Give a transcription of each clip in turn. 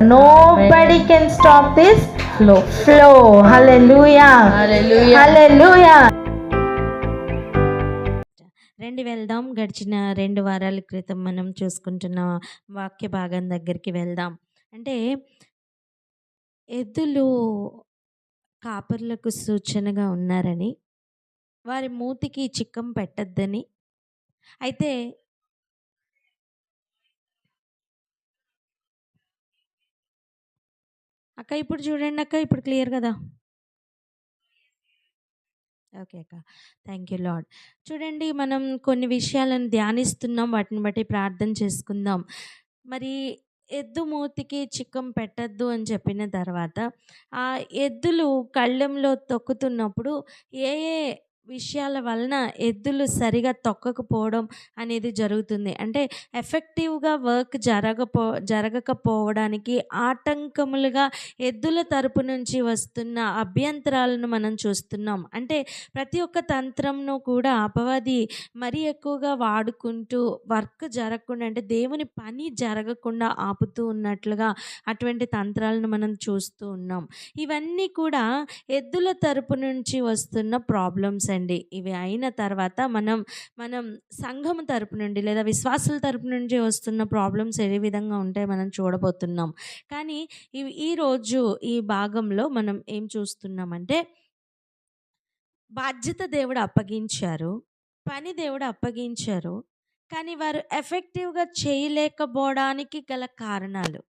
Nobody can stop this flow. Hallelujah. Hallelujah. రండి వెళ్దాం. గడిచిన 2 వారాల క్రితం మనం చూసుకుంటున్న వాక్య భాగం దగ్గరికి వెళ్దాం. అంటే ఎద్దులు కాపర్లకు సూచనగా ఉన్నారని, వారి మూతికి చిక్కం పెట్టద్దని. అయితే అక్క ఇప్పుడు చూడండి అక్క, ఇప్పుడు క్లియర్ కదా? ఓకే అక్క, థ్యాంక్ యూ లార్డ్. చూడండి, మనం కొన్ని విషయాలను ధ్యానిస్తున్నాం, వాటిని బట్టి ప్రార్థన చేసుకుందాం. మరి ఎద్దు మూతికి చిక్కం పెట్టద్దు అని చెప్పిన తర్వాత, ఆ ఎద్దులు కళ్ళెంలో తొక్కుతున్నప్పుడు ఏ ఏ విషయాల వలన ఎద్దులు సరిగా తొక్కకపోవడం అనేది జరుగుతుంది అంటే ఎఫెక్టివ్గా వర్క్ జరగకపోవడానికి ఆటంకములుగా ఎద్దుల తరపు నుంచి వస్తున్న అభ్యంతరాలను మనం చూస్తున్నాం. అంటే ప్రతి ఒక్క తంత్రంను కూడా అపవాది మరీ ఎక్కువగా వాడుకుంటూ వర్క్ జరగకుండా, అంటే దేవుని పని జరగకుండా ఆపుతూ ఉన్నట్లుగా అటువంటి తంత్రాలను మనం చూస్తూ ఉన్నాం. ఇవన్నీ కూడా ఎద్దుల తరపు నుంచి వస్తున్న ప్రాబ్లమ్స్ అండి. ఇవి అయిన తర్వాత మనం సంఘం తరపు నుండి లేదా విశ్వాసుల తరపు నుంచి వస్తున్న ప్రాబ్లమ్స్ ఏ విధంగా ఉంటాయి మనం చూడబోతున్నాం. కానీ ఈరోజు ఈ భాగంలో మనం ఏం చూస్తున్నామంటే, బాధ్యత దేవుడు అప్పగించారు, పని దేవుడు అప్పగించారు, కానీ వారు ఎఫెక్టివ్గా చేయలేకపోవడానికి గల కారణాలు,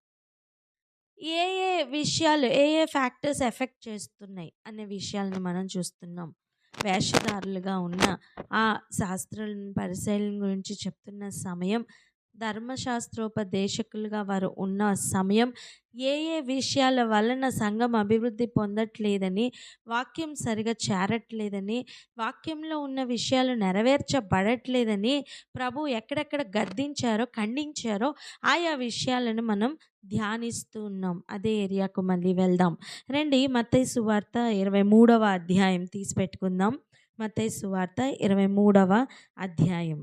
ఏ ఏ విషయాలు, ఏ ఏ ఫ్యాక్టర్స్ ఎఫెక్ట్ చేస్తున్నాయి అనే విషయాలను మనం చూస్తున్నాం. వేషధారులుగా ఉన్న ఆ శాస్త్రులను పరిశీలన గురించి చెప్తున్న సమయం, ధర్మశాస్త్రోపదేశకులుగా వారు ఉన్న సమయం, ఏ ఏ విషయాల వలన సంఘం అభివృద్ధి పొందట్లేదని, వాక్యం సరిగా చేరట్లేదని, వాక్యంలో ఉన్న విషయాలు నెరవేర్చబడట్లేదని ప్రభు ఎక్కడెక్కడ గద్దించారో, ఖండించారో ఆయా విషయాలను మనం ధ్యానిస్తూ ఉన్నాం. అదే ఏరియాకు మళ్ళీ వెళ్దాం రండి. మత్తయి సువార్త 23వ అధ్యాయం తీసి పెట్టుకుందాం. మత్తయి సువార్త 23వ అధ్యాయం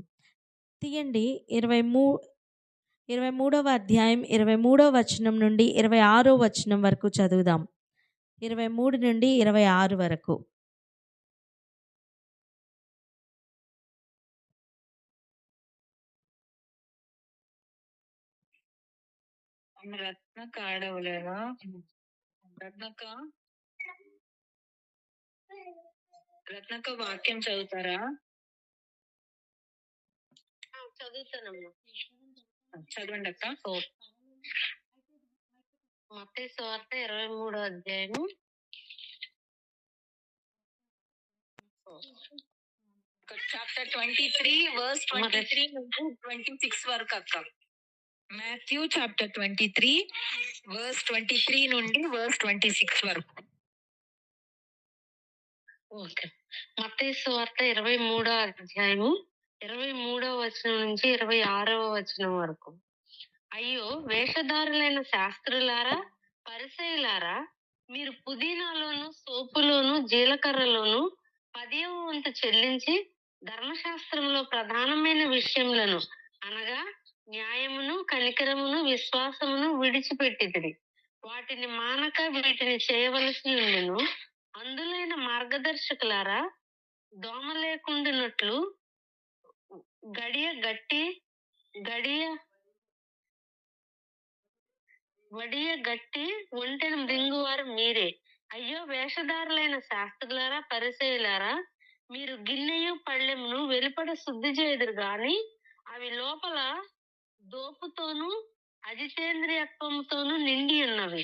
తీయండి. 23వ అధ్యాయం 23వ వచనం నుండి 26వ వచనం వరకు చదువుదాం. 23 నుండి 26 వరకు. రత్నక వాక్యం చదువుతారా? చదువుతానమ్మా, చదవండి అక్క. మత్తయి సువార్త 23వ అధ్యాయము చాప్టర్ 23 వర్స్ 23 నుంచి 26 వరకు అక్క. మాథ్యూ చాప్టర్ 23 వర్స్ 23 నుండి వర్స్ 26 వరకు. ఓకే. మత్తయి సువార్త 23వ అధ్యాయము 23వ వచనం నుంచి 26వ వచనం వరకు. అయ్యో వేషధారులైన శాస్త్రులారా, పరిసయ్యులారా, మీరు పుదీనాలోను, సోపులోను, జీలకర్రలోను 10వ వంతు చెల్లించి ధర్మశాస్త్రంలో ప్రధానమైన విషయములను అనగా న్యాయమును, కనికరమును, విశ్వాసమును విడిచిపెట్టితిరి. వాటిని మానక వీటిని చేయవలసి ఉండెను. అందులైన మార్గదర్శకులారా, దోమ లేకుండానట్లు వడియ గట్టి ఒంటెను మృంగువారు మీరే. అయ్యో వేషధారులైన శాస్త్రులారా, పరిసయ్యులారా, మీరు గిన్నెయు పళ్ళెమును వెలుపడ శుద్ధి చేయుదురు గాని అవి లోపల దోపుతోనూ అజితేంద్రియత్వముతోనూ నిండి ఉన్నవి.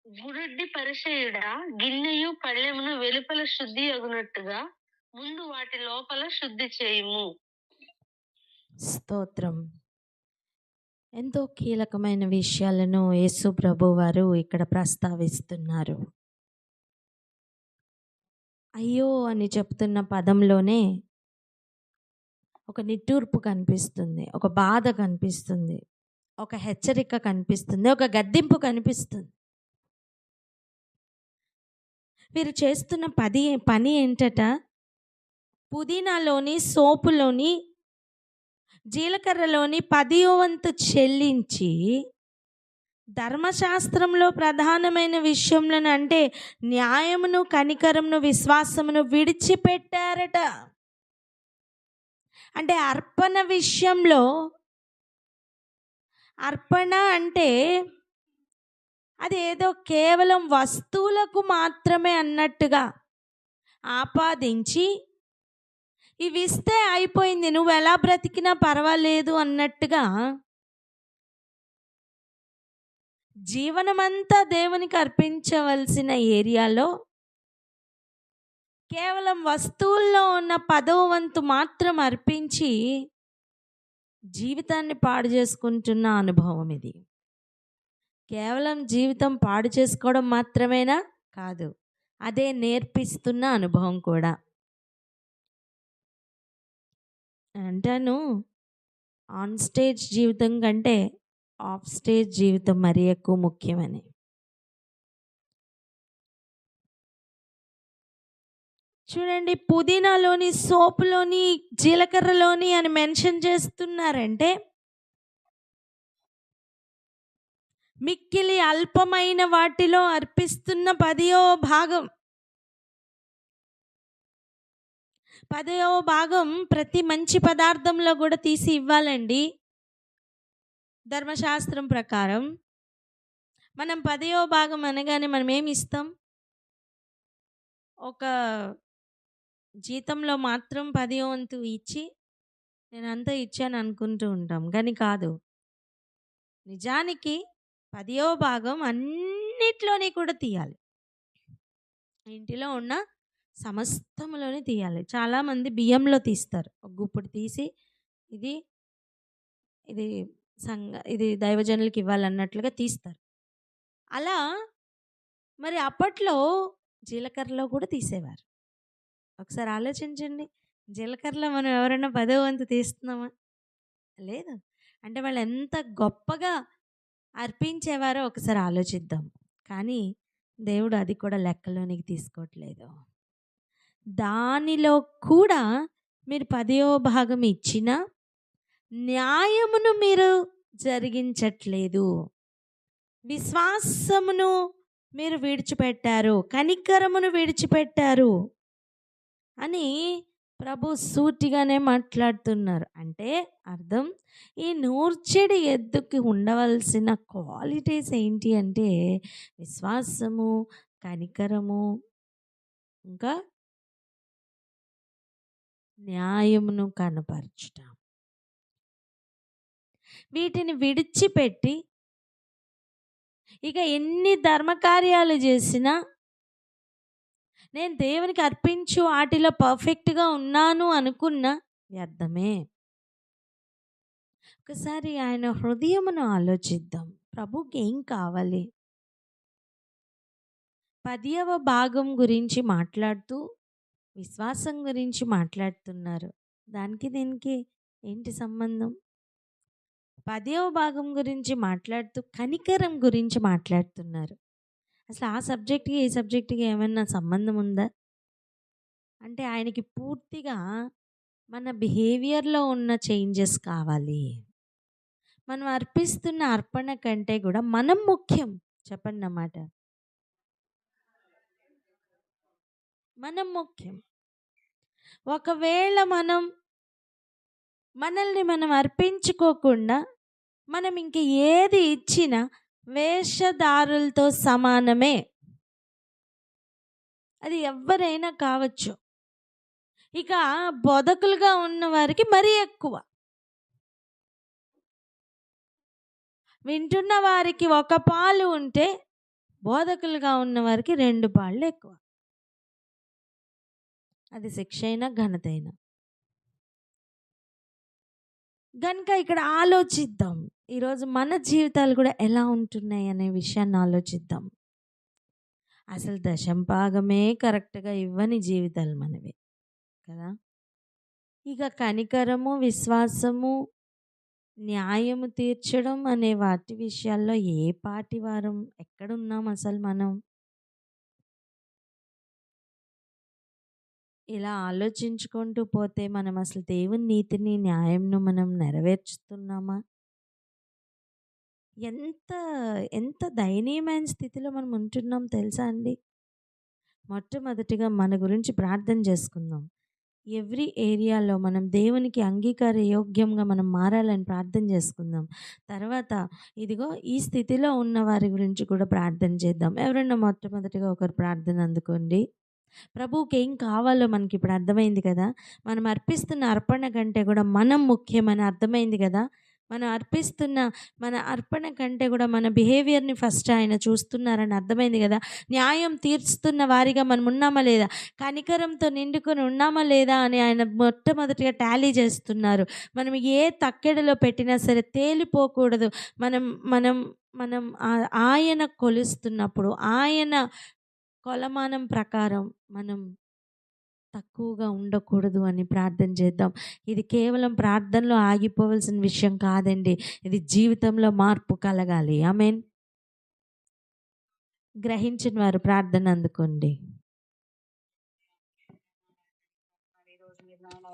గురుడ్డి పరిసయ్యుడా, గిన్నెయు పళ్ళెమును వెలుపల శుద్ధి అగునట్టుగా ముందు వాటి లోపల శుద్ధి చేయుము. స్తోత్రం. ఎంతో కీలకమైన విషయాలను యేసు ప్రభు వారు ఇక్కడ ప్రస్తావిస్తున్నారు. అయ్యో అని చెప్తున్న పదంలోనే ఒక నిట్టూర్పు కనిపిస్తుంది, ఒక బాధ కనిపిస్తుంది, ఒక హెచ్చరిక కనిపిస్తుంది, ఒక గద్దింపు కనిపిస్తుంది. వీరు చేస్తున్న పని ఏంటట? పుదీనాలోని, సోపులోని, జీలకర్రలోని 10వ వంతు చెల్లించి ధర్మశాస్త్రంలో ప్రధానమైన విషయంలో అంటే న్యాయమును, కనికరమును, విశ్వాసమును విడిచిపెట్టారట. అంటే అర్పణ విషయంలో, అర్పణ అంటే అది ఏదో కేవలం వస్తువులకు మాత్రమే అన్నట్టుగా ఆపాదించి, ఇవి ఇస్తే అయిపోయింది, నువ్వు ఎలా బ్రతికినా పర్వాలేదు అన్నట్టుగా జీవనమంతా దేవునికి అర్పించవలసిన ఏరియాలో కేవలం వస్తువుల్లో ఉన్న 10వ వంతు మాత్రం అర్పించి జీవితాన్ని పాడు చేసుకుంటున్న అనుభవం ఇది. కేవలం జీవితం పాడు చేసుకోవడం మాత్రమేనా? కాదు, అదే నేర్పిస్తున్న అనుభవం కూడా. అంటాను, ఆన్ స్టేజ్ జీవితం కంటే ఆఫ్ స్టేజ్ జీవితం మరీ ఎక్కువ ముఖ్యమని. చూడండి, పుదీనాలోని, సోపులోని, జీలకర్రలోని అని మెన్షన్ చేస్తున్నారంటే మిక్కిలి అల్పమైన వాటిలో అర్పిస్తున్న 10వ భాగం. 10వ భాగం ప్రతి మంచి పదార్థంలో కూడా తీసి ఇవ్వాలండి. ధర్మశాస్త్రం ప్రకారం మనం 10వ భాగం అనగానే మనం ఏమి ఇస్తాం? ఒక జీతంలో మాత్రం 10వ వంతు ఇచ్చి నేను అంతా ఇచ్చాను అనుకుంటూ ఉంటాం, కానీ కాదు. నిజానికి 10వ భాగం అన్నిట్లోని కూడా తీయాలి. ఇంటిలో ఉన్న సమస్తములోని తీయాలి. చాలామంది బియ్యంలో తీస్తారు, ఒక గుప్పుడు తీసి ఇది ఇది ఇది దైవజనులకి ఇవ్వాలన్నట్లుగా తీస్తారు. అలా మరి అప్పట్లో జీలకర్రలో కూడా తీసేవారు. ఒకసారి ఆలోచించండి, జీలకర్రలో మనం ఎవరైనా 10వ వంతు తీస్తున్నామా? లేదు. అంటే వాళ్ళు ఎంత గొప్పగా అర్పించేవారో ఒకసారి ఆలోచిద్దాం. కానీ దేవుడు అది కూడా లెక్కలోనికి తీసుకోవట్లేదు. దానిలో కూడా మీరు 10వ భాగం ఇచ్చినా న్యాయమును మీరు జరిగించట్లేదు, విశ్వాసమును మీరు విడిచిపెట్టారు, కనికరమును విడిచిపెట్టారు అని ప్రభు సూటిగానే మాట్లాడుతున్నారు. అంటే అర్థం, ఈ నూర్చెడి ఎద్దుకి ఉండవలసిన క్వాలిటీస్ ఏంటి అంటే విశ్వాసము, కనికరము, ఇంకా న్యాయమును కనపరచుట. వీటిని విడిచిపెట్టి ఇక ఎన్ని ధర్మకార్యాలు చేసినా నేను దేవునికి అర్పించు వాటిలో పర్ఫెక్ట్గా ఉన్నాను అనుకున్న వ్యర్థమే. ఒకసారి ఆయన హృదయమును ఆలోచిద్దాం. ప్రభుకి ఏం కావాలి? 10వ భాగం గురించి మాట్లాడుతూ విశ్వాసం గురించి మాట్లాడుతున్నారు. దానికి దీనికి ఏంటి సంబంధం? 10వ భాగం గురించి మాట్లాడుతూ కనికరం గురించి మాట్లాడుతున్నారు. అసలు ఆ సబ్జెక్ట్కి ఈ సబ్జెక్ట్కి ఏమైనా సంబంధం ఉందా? అంటే ఆయనకి పూర్తిగా మన బిహేవియర్లో ఉన్న చేంజెస్ కావాలి. మనం అర్పిస్తున్న అర్పణ కంటే కూడా మనం ముఖ్యం. చెప్పండి అన్నమాట, మనం ముఖ్యం. ఒకవేళ మనల్ని మనం అర్పించుకోకుండా మనం ఇంక ఏది ఇచ్చినా వేషధారులతో సమానమే. అది ఎవరైనా కావచ్చు. ఇక బోధకులుగా ఉన్న వారికి మరీ ఎక్కువ, వింటున్న వారికి 1 పాలు ఉంటే బోధకులుగా ఉన్న వారికి 2 పాళ్ళు ఎక్కువ. అది శిక్ష అయినా ఘనత అయినా. కనుక ఇక్కడ ఆలోచిద్దాం, ఈరోజు మన జీవితాలు కూడా ఎలా ఉంటున్నాయి అనే విషయాన్ని ఆలోచిద్దాం. అసలు దశంభాగమే కరెక్ట్గా ఇవ్వని జీవితాలు మనవి కదా. ఇక కనికరము, విశ్వాసము, న్యాయము తీర్చడం అనే వాటి విషయాల్లో ఏ పాటి వారం ఎక్కడున్నాం అసలు మనం? ఇలా ఆలోచించుకుంటూ పోతే మనం అసలు దేవుని నీతిని, న్యాయంను మనం నెరవేర్చుతున్నామా? ఎంత ఎంత దయనీయమైన స్థితిలో మనం ఉంటున్నాం తెలుసా అండి? మొట్టమొదటిగా మన గురించి ప్రార్థన చేసుకుందాం. ఎవ్రీ ఏరియాలో మనం దేవునికి అంగీకార యోగ్యంగా మనం మారాలని ప్రార్థన చేసుకుందాం. తర్వాత ఇదిగో ఈ స్థితిలో ఉన్న వారి గురించి కూడా ప్రార్థన చేద్దాం. ఎవరైనా మొట్టమొదటిగా ఒకరు ప్రార్థన అందుకోండి. ప్రభువుకి ఏం కావాలో మనకి ఇప్పుడు అర్థమైంది కదా. మనం అర్పిస్తున్న అర్పణ కంటే కూడా మనం ముఖ్యమని అర్థమైంది కదా. మనం అర్పిస్తున్న మన అర్పణ కంటే కూడా మన బిహేవియర్ని ఫస్ట్ ఆయన చూస్తున్నారని అర్థమైంది కదా. న్యాయం తీర్చుతున్న వారిగా మనం ఉన్నామా లేదా, కనికరంతో నిండుకొని ఉన్నామా లేదా అని ఆయన మొట్టమొదటిగా టాలీ చేస్తున్నారు. మనం ఏ తక్కెడలో పెట్టినా సరే తేలిపోకూడదు. మనం మనం మనం ఆయన కొలుస్తున్నప్పుడు ఆయన కొలమానం ప్రకారం మనం తక్కువగా ఉండకూడదు అని ప్రార్థన చేద్దాం. ఇది కేవలం ప్రార్థనలో ఆగిపోవలసిన విషయం కాదండి. ఇది జీవితంలో మార్పు కలగాలి. ఆమేన్. గ్రహించిన వారు ప్రార్థన అందుకోండి.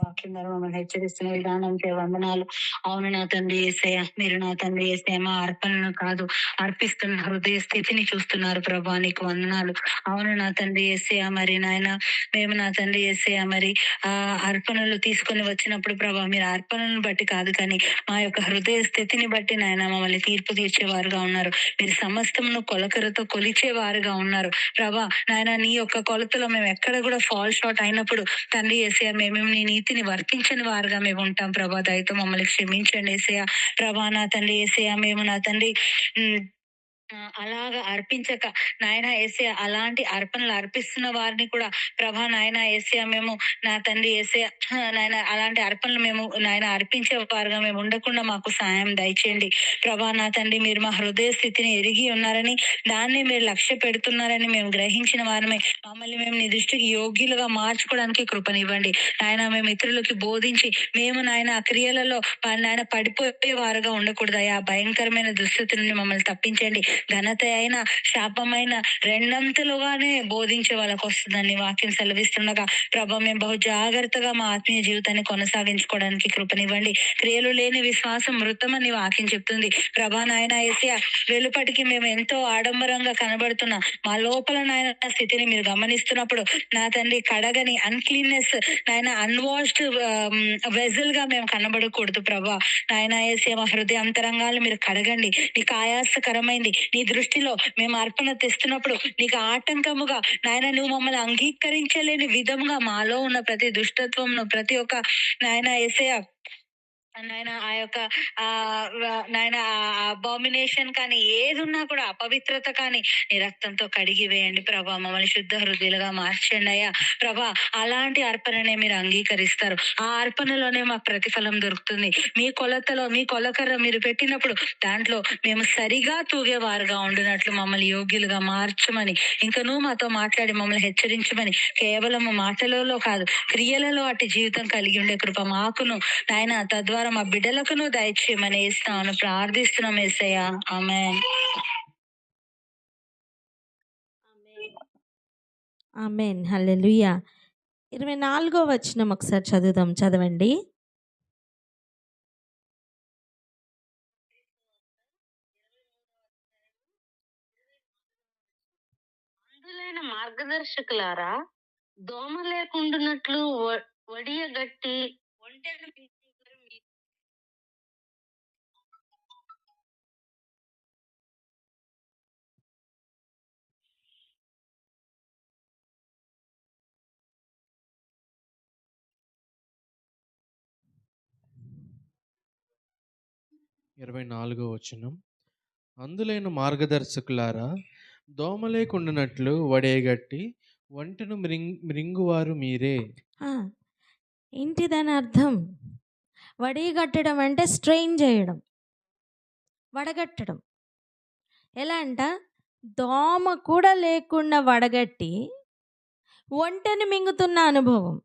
వాక్యం ద్వారా మమ్మల్ని హెచ్చరిస్తున్న విధానంకే వందనాలు. అవును నా తండ్రి యేసయ్య, మీరు నా తండ్రి యేసయ్య మా అర్పణను కాదు అర్పిస్తున్న హృదయ స్థితిని చూస్తున్నారు ప్రభా, నీకు వందనాలు. అవును నా తండ్రి యేసయ్య, మరి నాయన మేము నా తండ్రి యేసయ్య మరి ఆ అర్పణలు తీసుకొని వచ్చినప్పుడు ప్రభా, మీరు అర్పణలను బట్టి కాదు కానీ మా యొక్క హృదయ స్థితిని బట్టి నాయన మమ్మల్ని తీర్పు తీర్చేవారుగా ఉన్నారు. మీరు సమస్తమును కొలకరతో కొలిచేవారుగా ఉన్నారు ప్రభా. నాయన నీ యొక్క కొలతలో మేము ఎక్కడ కూడా ఫాల్ షార్ట్ అయినప్పుడు తండ్రి యేసయ్య మేము నీ నీతిని వర్తించని వారుగా మేము ఉంటాం ప్రభా. దయతో మమ్మల్ని క్షమించండి యేసయ్య. ప్రభా నా తండ్రి యేసయ్య, మేము నా తండ్రి అలాగా అర్పించక నాయన యేసయ్య అలాంటి అర్పణలు అర్పిస్తున్న వారిని కూడా ప్రభా నాయన యేసయ్య మేము నా తండ్రి యేసయ్య నాయన అలాంటి అర్పణలు మేము నాయన అర్పించే వారుగా మేము ఉండకుండా మాకు సాయం దయచేయండి ప్రభా. నా తండ్రి మీరు మా హృదయ స్థితిని ఎరిగి ఉన్నారని, దాన్ని మీరు లక్ష్య పెడుతున్నారని మేము గ్రహించిన వారమే. మమ్మల్ని మేము నీ దృష్టికి యోగ్యులుగా మార్చుకోవడానికి కృపనివ్వండి నాయన. మేము ఇతరులకి బోధించి మేము నాయన ఆ క్రియలలో నాయన పడిపోయే వారుగా ఉండకూడదు. ఆ భయంకరమైన దుస్థితి నుండి మమ్మల్ని తప్పించండి. ఘనత అయిన శాపమైన రెండంతలుగానే బోధించే వాళ్ళకి వస్తుందని వాక్యం సెలవిస్తుండగా ప్రభా, మేము బహు జాగ్రత్తగా మా ఆత్మీయ జీవితాన్ని కొనసాగించుకోవడానికి కృపనివ్వండి. క్రియలు లేని విశ్వాసం మృతమని వాక్యం చెప్తుంది ప్రభా. నాయన యేసయ్య, వెలుపటికి మేము ఎంతో ఆడంబరంగా కనబడుతున్నా మా లోపల నాయన స్థితిని మీరు గమనిస్తున్నప్పుడు నా తండ్రి కడగని అన్క్లీన్నెస్ నాయన అన్వాష్డ్ వెజల్ గా మేము కనబడకూడదు ప్రభా. నాయన యేసయ్య, మా హృదయ అంతరంగాలు మీరు కడగండి. నీకు ఆయాసకరమైంది నీ దృష్టిలో మేము అర్పణ తెస్తున్నప్పుడు నీకు ఆటంకముగా నాయన నువ్వు మమ్మల్ని అంగీకరించలేని విధముగా మాలో ఉన్న ప్రతి దుష్టత్వంను ప్రతి ఒక్క నాయన యేసయ్య నాయన ఆ యొక్క నాయన అబామినేషన్ కానీ ఏది ఉన్నా కూడా అపవిత్రత కానీ నీ రక్తంతో కడిగి వేయండి ప్రభా. మమ్మల్ని శుద్ధ హృదయులుగా మార్చండి అయ్యా ప్రభా. అలాంటి అర్పణనే మీరు అంగీకరిస్తారు. ఆ అర్పణలోనే మాకు ప్రతిఫలం దొరుకుతుంది. మీ కొలతలో మీ కొలకర్ర మీరు పెట్టినప్పుడు దాంట్లో మేము సరిగా తూగేవారుగా ఉండినట్లు మమ్మల్ని యోగ్యులుగా మార్చమని, ఇంకా నువ్వు మాతో మాట్లాడి మమ్మల్ని హెచ్చరించమని, కేవలం మాటలలో కాదు క్రియలలో అటు జీవితం కలిగి ఉండే కృప మాకును నాయన తద్వారా మా బిడ్డలకును దయచేయమని ఇస్తాను ప్రార్థిస్తున్నాం యేసయ్య. ఆమేన్. ఆమేన్. హల్లెలూయా. 24వ వచనం ఒకసారి చదువుదాం. చదవండి. అందులైన మార్గదర్శకులారా, దోమ లేకుండానట్లు వడియగట్టి ఒంటెను 24వ వచనం. అందులైన మార్గదర్శకులారా, దోమ లేకుండానట్లు వడేగట్టి వంటను మృంగువారు మీరే. ఏంటి దాని అర్థం? వడిగట్టడం అంటే స్ట్రెయిన్ చేయడం, వడగట్టడం. ఎలా అంట? దోమ కూడా లేకుండా వడగట్టి వంటని మింగుతున్న అనుభవం.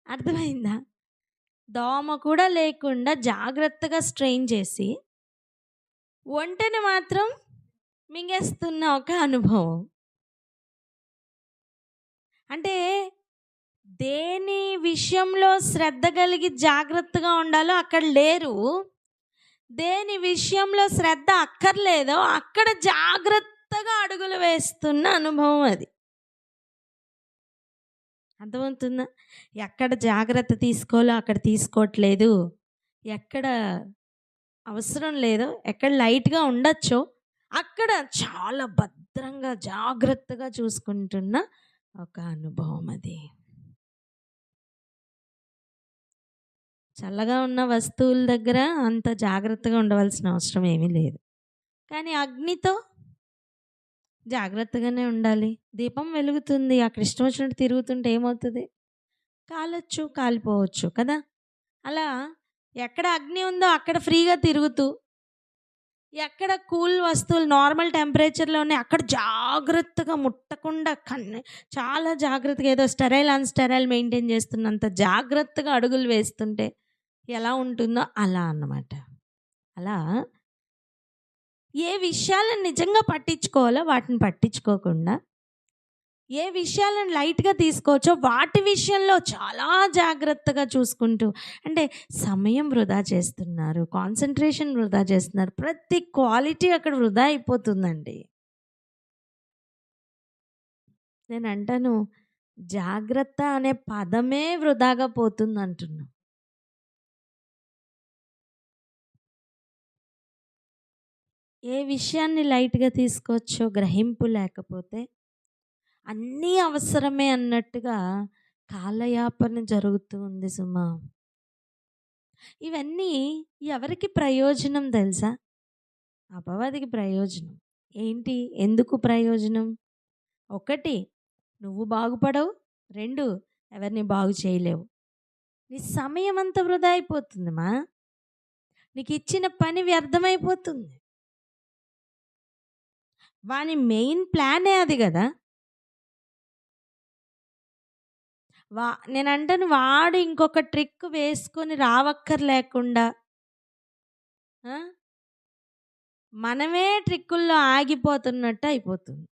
అర్థమైందా? దోమ కూడా లేకుండా జాగ్రత్తగా స్ట్రెయిన్ చేసి వంటని మాత్రం మింగేస్తున్న ఒక అనుభవం. అంటే దేని విషయంలో శ్రద్ధ కలిగి జాగ్రత్తగా ఉండాలో అక్కడ లేరు, దేని విషయంలో శ్రద్ధ అక్కర్లేదో అక్కడ జాగ్రత్తగా అడుగులు వేస్తున్న అనుభవం అది. అర్థమవుతుందా? ఎక్కడ జాగ్రత్త తీసుకోవాలో అక్కడ తీసుకోవట్లేదు, ఎక్కడ అవసరం లేదో, ఎక్కడ లైట్గా ఉండొచ్చో అక్కడ చాలా భద్రంగా జాగ్రత్తగా చూసుకుంటున్న ఒక అనుభవం అది. చల్లగా ఉన్న వస్తువుల దగ్గర అంత జాగ్రత్తగా ఉండవలసిన అవసరం ఏమీ లేదు, కానీ అగ్నితో జాగ్రత్తగానే ఉండాలి. దీపం వెలుగుతుంది, అక్కడ ఇష్టం వచ్చినట్టు తిరుగుతుంటే ఏమవుతుంది? కాలొచ్చు, కాలిపోవచ్చు కదా. అలా ఎక్కడ అగ్ని ఉందో అక్కడ ఫ్రీగా తిరుగుతూ, ఎక్కడ కూల్ వస్తువులు నార్మల్ టెంపరేచర్లో ఉన్నాయి అక్కడ జాగ్రత్తగా ముట్టకుండా చాలా జాగ్రత్తగా, ఏదో స్టెరైల్ అన్స్టెరైల్ మెయింటైన్ చేస్తున్నంత జాగ్రత్తగా అడుగులు వేస్తుంటే ఎలా ఉంటుందో అలా అన్నమాట. అలా ఏ విషయాలను నిజంగా పట్టించుకోవాలో వాటిని పట్టించుకోకుండా, ఏ విషయాలను లైట్గా తీసుకోవచ్చో వాటి విషయంలో చాలా జాగ్రత్తగా చూసుకుంటూ, అంటే సమయం వృధా చేస్తున్నారు, కాన్సన్ట్రేషన్ వృధా చేస్తున్నారు, ప్రతి క్వాలిటీ అక్కడ వృధా అయిపోతుందండి. నేను అంటాను, జాగ్రత్త అనే పదమే వృధాగా పోతుంది అంటున్నా. ఏ విషయాన్ని లైట్గా తీసుకోవచ్చో గ్రహింపు లేకపోతే అన్నీ అవసరమే అన్నట్టుగా కాలయాపన జరుగుతూ ఉంది సుమా. ఇవన్నీ ఎవరికి ప్రయోజనం తెలుసా? అపవాదికి ప్రయోజనం. ఏంటి? ఎందుకు ప్రయోజనం? 1, నువ్వు బాగుపడవు. 2, ఎవరిని బాగు చేయలేవు. నీ సమయం అంతా వృధా అయిపోతుందమ్మా. నీకు ఇచ్చిన పని వ్యర్థమైపోతుంది. వాని మెయిన్ ప్లానే అది కదా. నేను అంటాను, వాడు ఇంకొక ట్రిక్ వేసుకొని రావక్కర్లేకుండా మనమే ట్రిక్కుల్లో ఆగిపోతున్నట్టు అయిపోతుంది.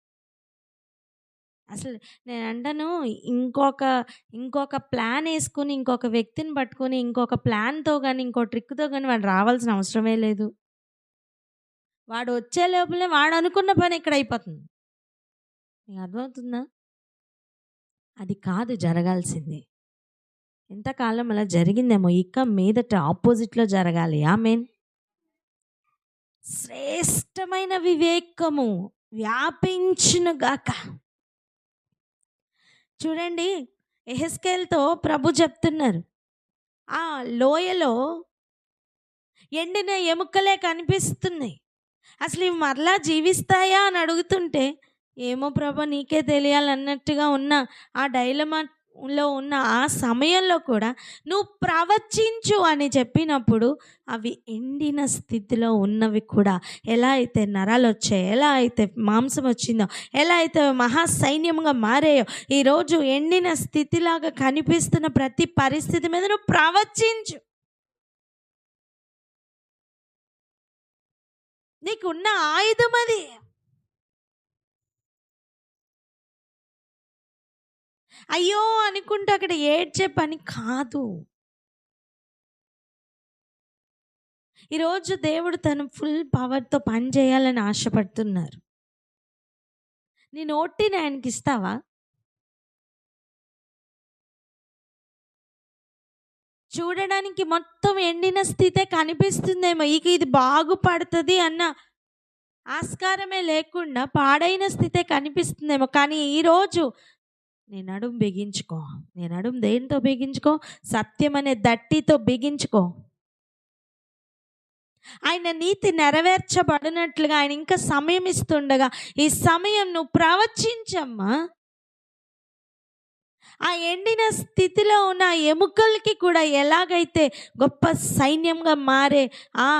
అసలు నేను అంటాను, ఇంకొక ప్లాన్ వేసుకొని, ఇంకొక వ్యక్తిని పట్టుకొని, ఇంకొక ప్లాన్తో కానీ, ఇంకో ట్రిక్తో కానీ వాడు రావాల్సిన అవసరమే లేదు. వాడు వచ్చే లోపలే వాడు అనుకున్న పని ఇక్కడ అయిపోతుంది. నీకు అర్థమవుతుందా? అది కాదు జరగాల్సింది. ఎంతకాలం అలా జరిగిందేమో, ఇక మీదట ఆపోజిట్లో జరగాలి. ఆమేన్. శ్రేష్టమైన వివేకము వ్యాపించునుగాక. చూడండి, యెహెజ్కేలుతో ప్రభు చెప్తున్నారు, ఆ లోయలో ఎండిన ఎముకలే కనిపిస్తున్నాయి, అసలు ఇవి మరలా జీవిస్తాయా అని అడుగుతుంటే, ఏమో ప్రభు నీకే తెలియాలన్నట్టుగా ఉన్న ఆ డైలమాలో ఉన్న ఆ సమయంలో కూడా నువ్వు ప్రవచించు అని చెప్పినప్పుడు అవి ఎండిన స్థితిలో ఉన్నవి కూడా ఎలా అయితే నరాలు వచ్చాయో, ఎలా అయితే మాంసం వచ్చిందో, ఎలా అయితే మహాసైన్యంగా మారాయో, ఈరోజు ఎండిన స్థితిలాగా కనిపిస్తున్న ప్రతి పరిస్థితి మీద నువ్వు ప్రవచించు. నీకున్న ఆయుధం అది. అయ్యో అనుకుంటే అక్కడ ఏడ్చే పని కాదు. ఈరోజు దేవుడు తన ఫుల్ పవర్తో పని చేయాలని ఆశపడుతున్నారు. నీ నోటిని ఆయనకి ఇస్తావా? చూడడానికి మొత్తం ఎండిన స్థితే కనిపిస్తుందేమో, ఇక ఇది బాగుపడుతుంది అన్న ఆస్కారమే లేకుండా పాడైన స్థితే కనిపిస్తుందేమో, కానీ ఈరోజు నీ నడుము బిగించుకో. నీ నడుము దేంతో బిగించుకో? సత్యం అనే దట్టితో బిగించుకో. ఆయన నీతి నెరవేర్చబడినట్లుగా ఆయన ఇంకా సమయం ఇస్తుండగా, ఈ సమయం నువ్వు ప్రవచించమ్మా. ఆ ఎండిన స్థితిలో ఉన్న ఎముకలకి కూడా ఎలాగైతే గొప్ప సైన్యంగా మారే ఆ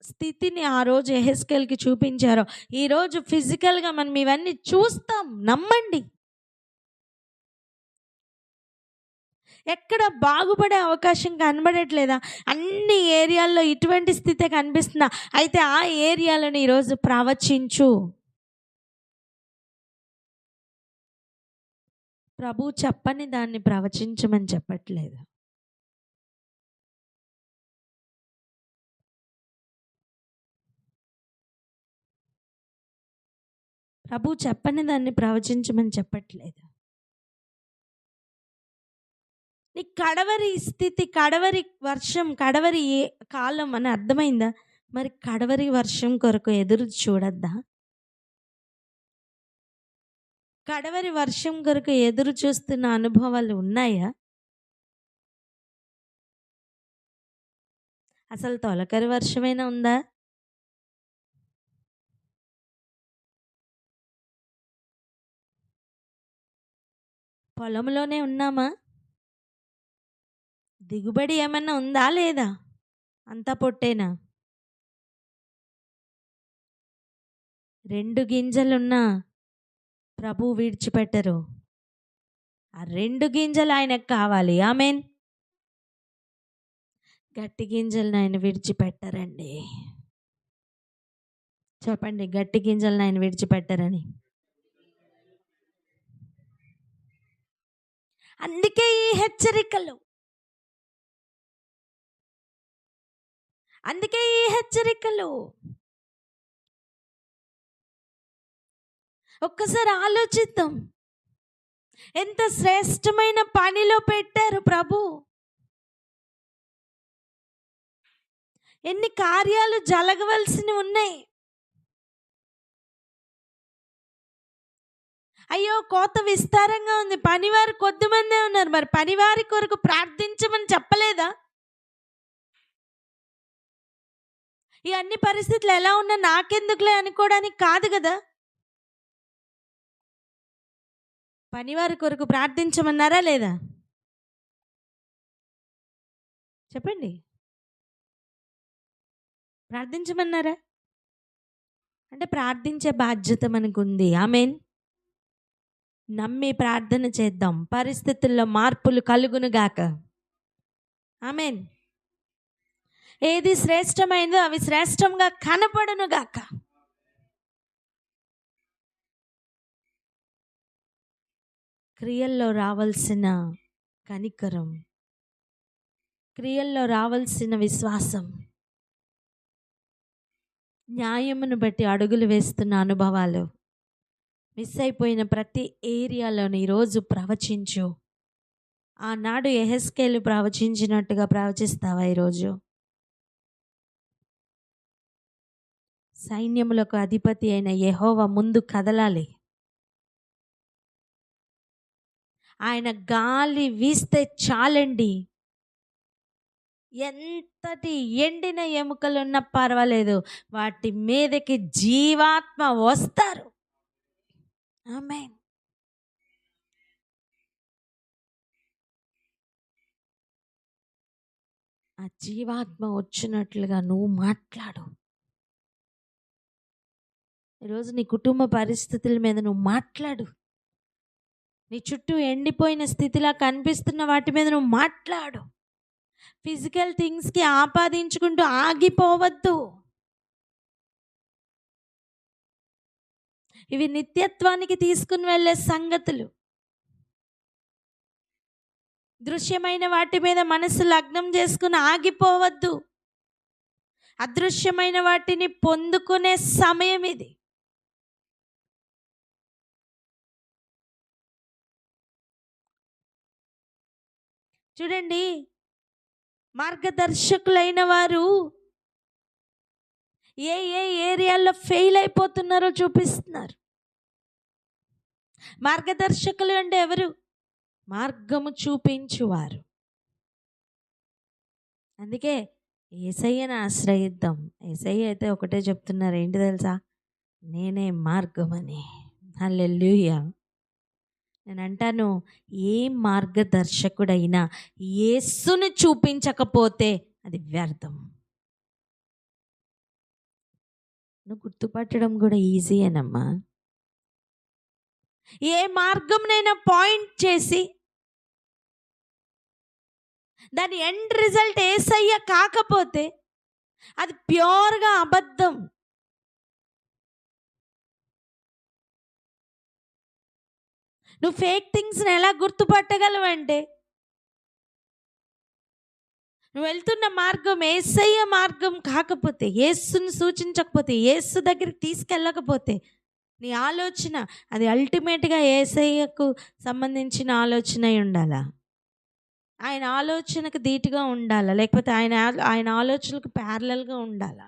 స్థితిని ఆ రోజు యెహెజ్కేలుకి చూపించారో, ఈరోజు ఫిజికల్గా మనం ఇవన్నీ చూస్తాం. నమ్మండి. ఎక్కడ బాగుపడే అవకాశం కనబడట్లేదా? అన్ని ఏరియాల్లో ఇటువంటి స్థితే కనిపిస్తుందా? అయితే ఆ ఏరియాలను ఈరోజు ప్రవచించు. ప్రభు చెప్పని దాన్ని ప్రవచించమని చెప్పట్లేదు. ప్రభు చెప్పని దాన్ని ప్రవచించమని చెప్పట్లేదు. నీ కడవరి స్థితి, కడవరి వర్షం, కడవరి కాలం అని అర్థమైందా? మరి కడవరి వర్షం కొరకు ఎదురు చూడద్దా? కడవరి వర్షం కొరకు ఎదురు చూస్తున్న అనుభవాలు ఉన్నాయా? అసలు తొలకరి వర్షమైనా ఉందా? పొలంలోనే ఉన్నామా? దిగుబడి ఏమన్నా ఉందా లేదా? అంతా పొట్టేనా? 2 గింజలున్నా ప్రభు విడిచిపెట్టరు. ఆ 2 గింజలు ఆయనకు కావాలి. ఆమెన్. గట్టి గింజలను ఆయన విడిచిపెట్టరండి. చెప్పండి, గట్టి గింజలను ఆయన విడిచిపెట్టరని. అందుకే ఈ హెచ్చరికలు, అందుకే ఈ హెచ్చరికలు. ఒక్కసారి ఆలోచిద్దాం. ఎంత శ్రేష్టమైన పనిలో పెట్టారు ప్రభు. ఎన్ని కార్యాలు జరగవలసినవి ఉన్నాయి. అయ్యో, కోత విస్తారంగా ఉంది, పనివారు కొద్దిమందే ఉన్నారు. మరి పనివారి కొరకు ప్రార్థించమని చెప్పలేదా? ఈ అన్ని పరిస్థితులు ఎలా ఉన్నా నాకెందుకులే అనుకోవడానికి కాదు కదా. పనివారి కొరకు ప్రార్థించమన్నారా లేదా? చెప్పండి, ప్రార్థించమన్నారా? అంటే ప్రార్థించే బాధ్యత మనకుంది. ఆమెన్. నమ్మి ప్రార్థన చేద్దాం, పరిస్థితుల్లో మార్పులు కలుగును గాక. ఆమెన్. ఏది శ్రేష్టమైందో అవి శ్రేష్టంగా కనపడును గాక. క్రియల్లో రావాల్సిన కనికరం, క్రియల్లో రావాల్సిన విశ్వాసం, న్యాయమును బట్టి అడుగులు వేస్తున్న అనుభవాలు, మిస్ అయిపోయిన ప్రతి ఏరియాలోని ఈరోజు ప్రవచించు. ఆనాడు యెహెజ్కేలు ప్రవచించినట్టుగా ప్రవచిస్తావా ఈరోజు? సైన్యములకు అధిపతి అయిన యెహోవా ముందు కదలాలి. ఆయన గాలి వీస్తే చాలండి, ఎంతటి ఎండిన ఎముకలున్నా పర్వాలేదు, వాటి మీదకి జీవాత్మ వస్తారు. ఆమేన్. ఆ జీవాత్మ వచ్చినట్లుగా నువ్వు మాట్లాడు. ఈరోజు నీ కుటుంబ పరిస్థితుల మీద నువ్వు మాట్లాడు. నీ చుట్టూ ఎండిపోయిన స్థితిలా కనిపిస్తున్న వాటి మీద నువ్వు మాట్లాడు. ఫిజికల్ థింగ్స్కి ఆపాదించుకుంటూ ఆగిపోవద్దు. ఇవి నిత్యత్వానికి తీసుకుని వెళ్ళే సంగతులు. దృశ్యమైన వాటి మీద మనసు లగ్నం చేసుకుని ఆగిపోవద్దు. అదృశ్యమైన వాటిని పొందుకునే సమయం ఇది. చూడండి, మార్గదర్శకులైన వారు ఏ ఏ ఏరియాల్లో ఫెయిల్ అయిపోతున్నారో చూపిస్తున్నారు. మార్గదర్శకులు అంటే ఎవరు? మార్గము చూపించువారు. అందుకే యేసయ్యను ఆశ్రయిద్దాం. యేసయ్య అయితే ఒకటే చెప్తున్నారు, ఏంటి తెలుసా? నేనే మార్గమని. హల్లెలూయా. నేను అంటాను, ఏ మార్గదర్శకుడైనా యేసును చూపించకపోతే అది వ్యర్థం. నువ్వు గుర్తుపట్టడం కూడా ఈజీయేనమ్మా. ఏ మార్గంనైనా పాయింట్ చేసి దాని ఎండ్ రిజల్ట్ యేసయ్య కాకపోతే అది ప్యూర్గా అబద్ధం. నువ్వు ఫేక్ థింగ్స్ని ఎలా గుర్తుపట్టగలవంటే, నువ్వు వెళ్తున్న మార్గం యేసయ్య మార్గం కాకపోతే, యేసుని సూచించకపోతే, యేసు దగ్గరికి తీసుకెళ్ళకపోతే నీ ఆలోచన అది అల్టిమేట్గా యేసయ్యకు సంబంధించిన ఆలోచన అయి ఉండాలా, ఆయన ఆలోచనకు ధీటుగా ఉండాలా, లేకపోతే ఆయన ఆలోచనలకు ప్యారలల్గా ఉండాలా.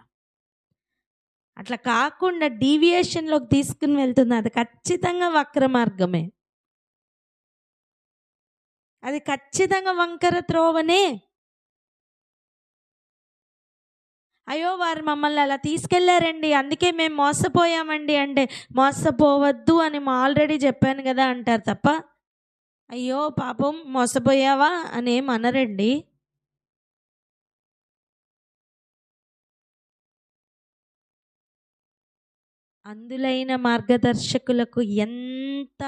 అట్లా కాకుండా డీవియేషన్లోకి తీసుకుని వెళ్తుంది, అది ఖచ్చితంగా వక్ర మార్గమే, అది ఖచ్చితంగా వంకర త్రోవనే. అయ్యో వారు మమ్మల్ని అలా తీసుకెళ్లారండి అందుకే మేము మోసపోయామండి అంటే, మోసపోవద్దు అని ఆల్రెడీ చెప్పాను కదా అంటారు తప్ప, అయ్యో పాపం మోసపోయావా అని ఏం అనరండి. అందులైన మార్గదర్శకులకు ఎంత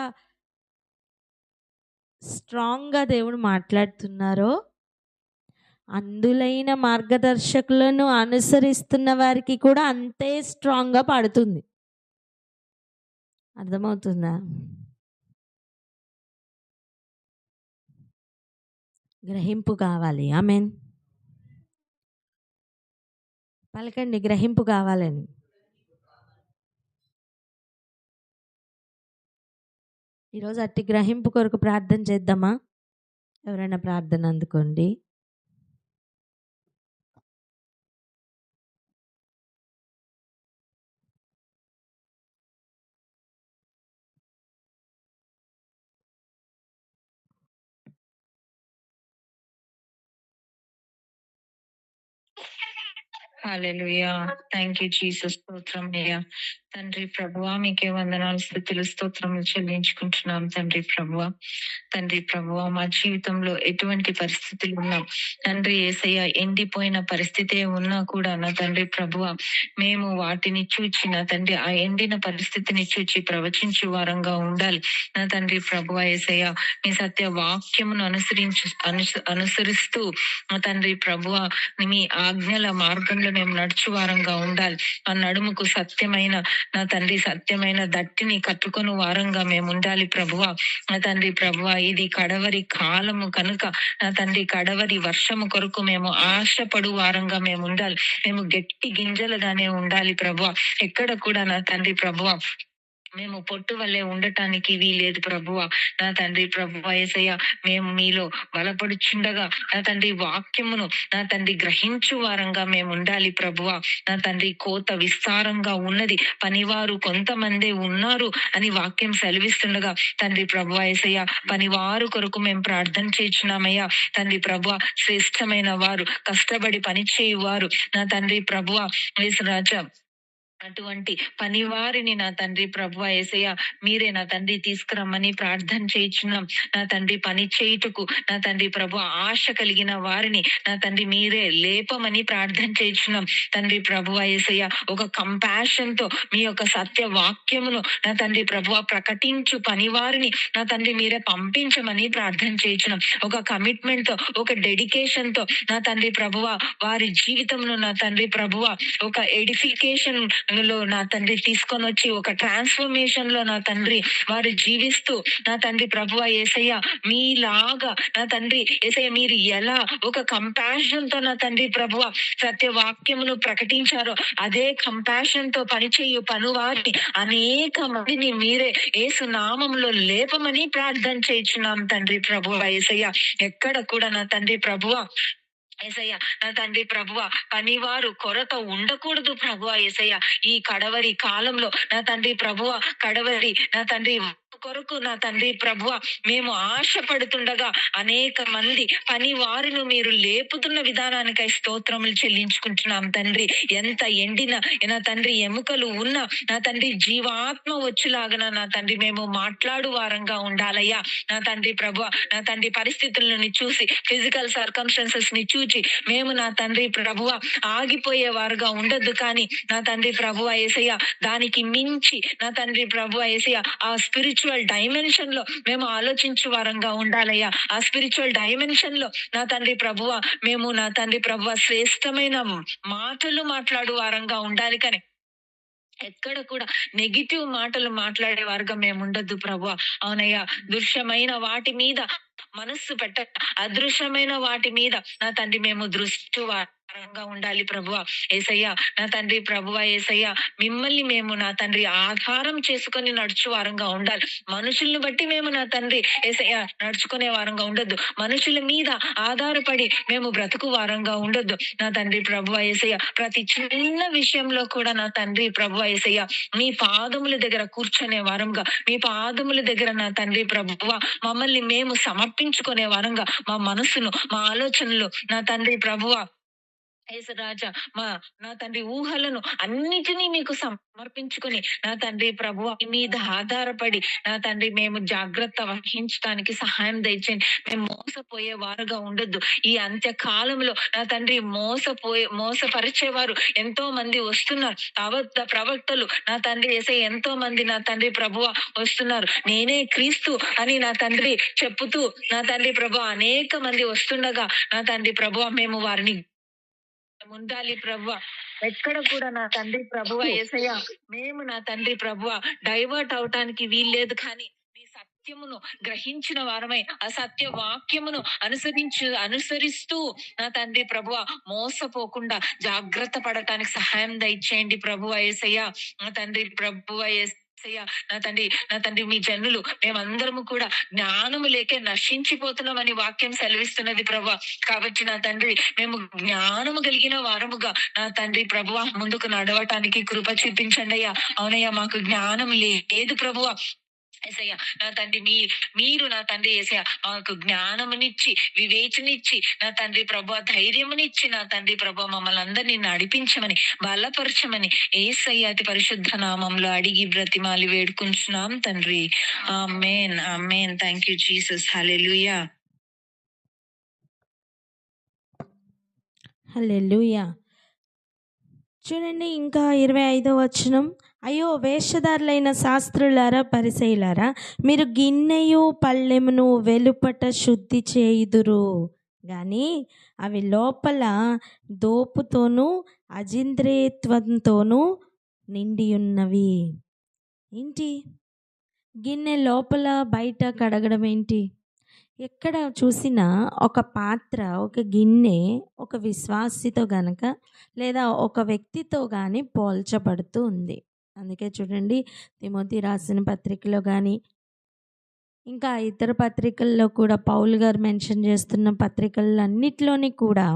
స్ట్రాంగ్గా దేవుడు మాట్లాడుతున్నారో, అందులైన మార్గదర్శకులను అనుసరిస్తున్న వారికి కూడా అంతే స్ట్రాంగ్గా పడుతుంది. అర్థమవుతుందా? గ్రహింపు కావాలి. ఆమేన్. పలకండి, గ్రహింపు కావాలని. ఈరోజు అట్టి గ్రహింపు కొరకు ప్రార్థన చేద్దామా? ఎవరైనా ప్రార్థన అందుకోండి. హల్లెలూయా. Thank you Jesus. స్తోత్రం అయ్యా. తండ్రి ప్రభువా, మీకే వందనాలు, స్తుతులు, స్తోత్రములు చెల్లించుకుంటున్నాం తండ్రి ప్రభువా. తండ్రి ప్రభువా, మా జీవితంలో ఎటువంటి పరిస్థితులు ఉన్నా తండ్రి యేసయ్య, ఎండిపోయిన పరిస్థితే ఉన్నా కూడా నా తండ్రి ప్రభువా, మేము వాటిని చూచి నా తండ్రి ఆ ఎండిన పరిస్థితిని చూచి ప్రవచించు వారంగా ఉండాలి నా తండ్రి ప్రభువా. యేసయ్య, మీ సత్య వాక్యమును అనుసరిస్తూ నా తండ్రి ప్రభువా, మీ ఆజ్ఞల మార్గంలో మేము నడుచు వారంగా ఉండాలి. ఆ నడుముకు సత్యమైన నా తండ్రి సత్యమైన దట్టిని కట్టుకొని వారంగా మేము ఉండాలి ప్రభువా. నా తండ్రి ప్రభువా, ఇది కడవరి కాలము కనుక నా తండ్రి కడవరి వర్షము కొరకు మేము ఆశపడు వారంగా మేము ఉండాలి. మేము గట్టి గింజలుగానే ఉండాలి ప్రభువా. ఎక్కడ కూడా నా తండ్రి ప్రభువా మేము పొట్టు వల్లే ఉండటానికి వీలేదు ప్రభువా. నా తండ్రి ప్రభువా యేసయ్య, మేము మీలో బలపడుచుండగా నా తండ్రి వాక్యమును నా తండ్రి గ్రహించు వారంగా మేము ఉండాలి ప్రభువా. నా తండ్రి కోత విస్తారంగా ఉన్నది, పనివారు కొంతమందే ఉన్నారు అని వాక్యం సెలవిస్తుండగా తండ్రి ప్రభువా యేసయ్య, పనివారు కొరకు మేము ప్రార్థన చేయుచున్నామయ్యా. తండ్రి ప్రభువా, శ్రేష్టమైన వారు, కష్టపడి పని చేయువారు నా తండ్రి ప్రభువా యేసురాజా, అటువంటి పనివారిని నా తండ్రి ప్రభువా యేసయ్య, మీరే నా తండ్రి తీసుకురమ్మని ప్రార్థన చేయుచున్నాం. నా తండ్రి పని చేయుటకు నా తండ్రి ప్రభువా ఆశ కలిగిన వారిని నా తండ్రి మీరే లేపమని ప్రార్థన చేయుచున్నాం. తండ్రి ప్రభువా యేసయ్య, ఒక కంపాషన్ తో మీ యొక్క సత్య వాక్యమును నా తండ్రి ప్రభువా ప్రకటించు పనివారిని నా తండ్రి మీరే పంపించమని ప్రార్థన చేయుచున్నాం. ఒక కమిట్మెంట్ తో, ఒక డెడికేషన్ తో నా తండ్రి ప్రభువా వారి జీవితంలో నా తండ్రి ప్రభువా ఒక ఎడిఫికేషన్ లో నా తండ్రి తీసుకొని వచ్చి, ఒక ట్రాన్స్ఫర్మేషన్ లో నా తండ్రి వారు జీవిస్తూ నా తండ్రి ప్రభువా యేసయ్య, మీలాగా నా తండ్రి యేసయ్య, మీరు ఎలా ఒక కంపాషన్ తో నా తండ్రి ప్రభువా సత్యవాక్యమును ప్రకటించారో అదే కంపాషన్ తో పనిచేయు పనువారిని అనేక మందిని మీరే యేసు నామములో లేపమని ప్రార్థన చేయుచున్నాం తండ్రి ప్రభువా యేసయ్య. ఎక్కడ కూడా నా తండ్రి ప్రభువా యేసయ్య, నా తండ్రి ప్రభువా పనివారు కొరత ఉండకూడదు ప్రభువా యేసయ్య. ఈ కడవరి కాలంలో నా తండ్రి ప్రభువా కడవరి నా తండ్రి కొరకు నా తండ్రి ప్రభువా మేము ఆశపడుతుండగా అనేక మంది పని వారిని మీరు లేపుతున్న విధానానికై స్తోత్రములు చెల్లించుకుంటున్నాం తండ్రి. ఎంత ఎండిన నా తండ్రి ఎముకలు ఉన్న నా తండ్రి జీవాత్మ వచ్చులాగన నా తండ్రి మేము మాట్లాడు వారంగా ఉండాలయ్యా. నా తండ్రి ప్రభువా, నా తండ్రి పరిస్థితులను చూసి, ఫిజికల్ సర్కమ్స్టాన్సెస్ ని చూచి మేము నా తండ్రి ప్రభువా ఆగిపోయే వారుగా ఉండొద్దు, కానీ నా తండ్రి ప్రభువా యేసయ్య దానికి మించి నా తండ్రి ప్రభువా యేసయ్య ఆ స్పిరిచువల్ డైమెన్షన్ లో మేము ఆలోచించు వారంగా ఉండాలయ్యా. ఆ స్పిరిచువల్ డైమెన్షన్ లో నా తండ్రి ప్రభువా మేము నా తండ్రి ప్రభువా శ్రేష్టమైన మాటలు మాట్లాడు వారంగా ఉండాలి, కానీ ఎక్కడ కూడా నెగిటివ్ మాటలు మాట్లాడే వారుగా మేము ఉండొద్దు ప్రభువా. అవునయ్యా, దృశ్యమైన వాటి మీద మనస్సు పెట్ట, అదృశ్యమైన వాటి మీద నా తండ్రి మేము దృష్టి వారంగా ఉండాలి ప్రభువా. యేసయ్యా నా తండ్రి ప్రభువా, యేసయ్యా మిమ్మల్ని మేము నా తండ్రి ఆధారం చేసుకొని నడుచు వారంగా ఉండాలి. మనుషుల్ని బట్టి మేము నా తండ్రి యేసయ్యా నడుచుకునే వారంగా ఉండొద్దు. మనుషుల మీద ఆధారపడి మేము బ్రతుకు వారంగా ఉండొద్దు నా తండ్రి ప్రభువా, యేసయ్యా. ప్రతి చిన్న విషయంలో కూడా నా తండ్రి ప్రభువా, యేసయ్యా మీ పాదముల దగ్గర కూర్చునే వారంగా, మీ పాదముల దగ్గర నా తండ్రి ప్రభువా మమ్మల్ని మేము సమర్పించుకునే వారంగా, మా మనసును, మా ఆలోచనలు నా తండ్రి ప్రభువా యేసరాజా నా తండ్రి ఊహలను అన్నిటినీ మీకు సమర్పించుకొని నా తండ్రి ప్రభువా మీ మీద ఆధారపడి నా తండ్రి మేము జాగ్రత్త వహించడానికి సహాయం దయచేయండి. మేము మోసపోయే వారుగా ఉండొద్దు. ఈ అంత్య కాలంలో నా తండ్రి మోసపరిచేవారు ఎంతో మంది వస్తున్నారు. అబద్ధ ప్రవక్తలు నా తండ్రి యేసయ్య ఎంతో మంది నా తండ్రి ప్రభువా వస్తున్నారు. నేనే క్రీస్తు అని నా తండ్రి చెప్పుతూ నా తండ్రి ప్రభువా అనేక మంది వస్తుండగా నా తండ్రి ప్రభువా మేము వారిని ఉండాలి ప్రభువా. ఎక్కడ కూడా నా తండ్రి ప్రభువా యేసయ్య మేము నా తండ్రి ప్రభువా డైవర్ట్ అవటానికి వీల్లేదు. కానీ మీ సత్యమును గ్రహించిన వారమై అసత్య వాక్యమును అనుసరిస్తూ నా తండ్రి ప్రభువా మోసపోకుండా జాగ్రత్త పడటానికి సహాయం దయచేయండి ప్రభువా యేసయ్య. నా తండ్రి ప్రభువా నా తండ్రి మీ జనులు మేమందరము కూడా జ్ఞానము లేకే నశించిపోతున్నామని వాక్యం సెలవిస్తున్నది ప్రభువా. కాబట్టి నా తండ్రి మేము జ్ఞానము కలిగిన వారముగా నా తండ్రి ప్రభువా ముందుకు నడవటానికి కృప చూపించండి అయ్యా. అవునయ్యా మాకు జ్ఞానం లేదు ప్రభువా యేసయ్య. నా తండ్రి మీరు నా తండ్రి యేసయ్య మాకు జ్ఞానమునిచ్చి, వివేచనిచ్చి నా తండ్రి ప్రభువా ధైర్యమునిచ్చి నా తండ్రి ప్రభువా మమ్మల్ని అందరినీ నడిపించమని, బలపరచమని యేసయ్య అతి పరిశుద్ధ నామంలో అడిగి బ్రతిమాలి వేడుకుంటున్నాం తండ్రి. Amen, amen. Thank you Jesus. Hallelujah. Hallelujah. చూడండి ఇంకా 25వ వచనం. అయ్యో వేషధారులైన శాస్త్రులారా, పరిసయ్యులారా, మీరు గిన్నెయు పళ్ళెమును వెలుపట శుద్ధి చేయుదురు కానీ అవి లోపల దోపుతోనూ అజింద్రియత్వంతోనూ నిండి ఉన్నవి. ఏంటి? గిన్నె లోపల బయట కడగడం ఏంటి? ఎక్కడ చూసినా ఒక పాత్ర, ఒక గిన్నె ఒక విశ్వాసితో గనక లేదా ఒక వ్యక్తితో కానీ పోల్చబడుతూ ఉంది. అందుకే చూడండి తిమోతి రాసిన పత్రికలో కానీ ఇంకా ఇతర పత్రికల్లో కూడా పౌలు గారు మెన్షన్ చేస్తున్న పత్రికలన్నిటిలోని కూడా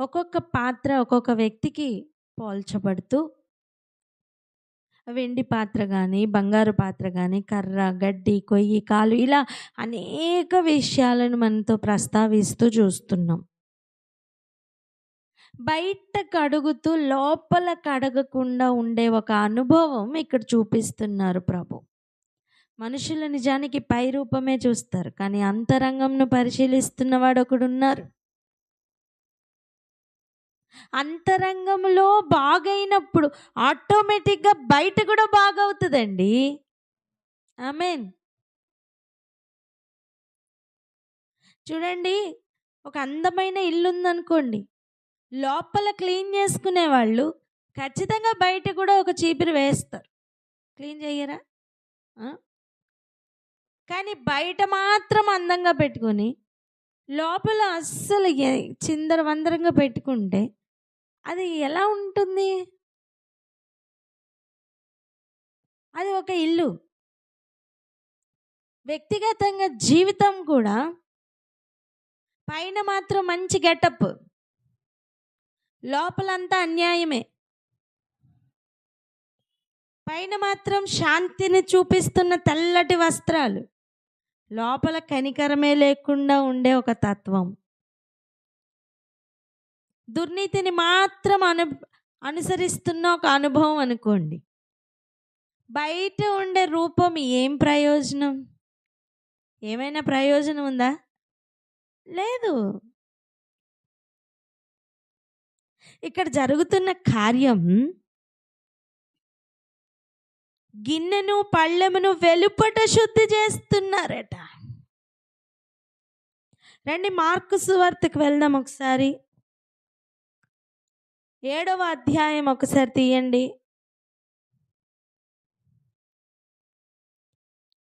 ఒక్కొక్క పాత్ర ఒక్కొక్క వ్యక్తికి పోల్చబడుతూ వెండి పాత్ర కానీ, బంగారు పాత్ర కానీ, కర్ర, గడ్డి, కొయ్యి, కాలు ఇలా అనేక విషయాలను మనతో ప్రస్తావిస్తూ చూస్తున్నాం. బయట కడుగుతూ లోపల కడగకుండా ఉండే ఒక అనుభవం ఇక్కడ చూపిస్తున్నారు ప్రభు. మనుషులు నిజానికి పై రూపమే చూస్తారు, కానీ అంతరంగంను పరిశీలిస్తున్నవాడు ఒకడున్నారు. అంతరంగంలో బాగైనప్పుడు ఆటోమేటిక్గా బయట కూడా బాగవుతుందండి. ఆమేన్. చూడండి, ఒక అందమైన ఇల్లు ఉందనుకోండి, లోపల క్లీన్ చేసుకునే వాళ్ళు ఖచ్చితంగా బయట కూడా ఒక చీపిరి వేస్తారు. క్లీన్ చెయ్యరా? కానీ బయట మాత్రం అందంగా పెట్టుకొని లోపల అస్సలు చిందరవందరంగా పెట్టుకుంటే అది ఎలా ఉంటుంది? అది ఒక ఇల్లు. వ్యక్తిగతంగా జీవితం కూడా పైన మాత్రం మంచి గెటప్, లోపలంతా అన్యాయమే. పైన మాత్రం శాంతిని చూపిస్తున్న తెల్లటి వస్త్రాలు, లోపల కనికరమే లేకుండా ఉండే ఒక తత్వం. దుర్నీతిని మాత్రం అనుసరిస్తున్న ఒక అనుభవం అనుకోండి. బయట ఉండే రూపం ఏం ప్రయోజనం? ఏమైనా ప్రయోజనం ఉందా? లేదు. ఇక్కడ జరుగుతున్న కార్యం గిన్నెను పళ్ళెమును వెలుపట శుద్ధి చేస్తున్నారట. రండి మార్కు సువార్తకు వెళ్దాం ఒకసారి. 7వ అధ్యాయం ఒకసారి తీయండి.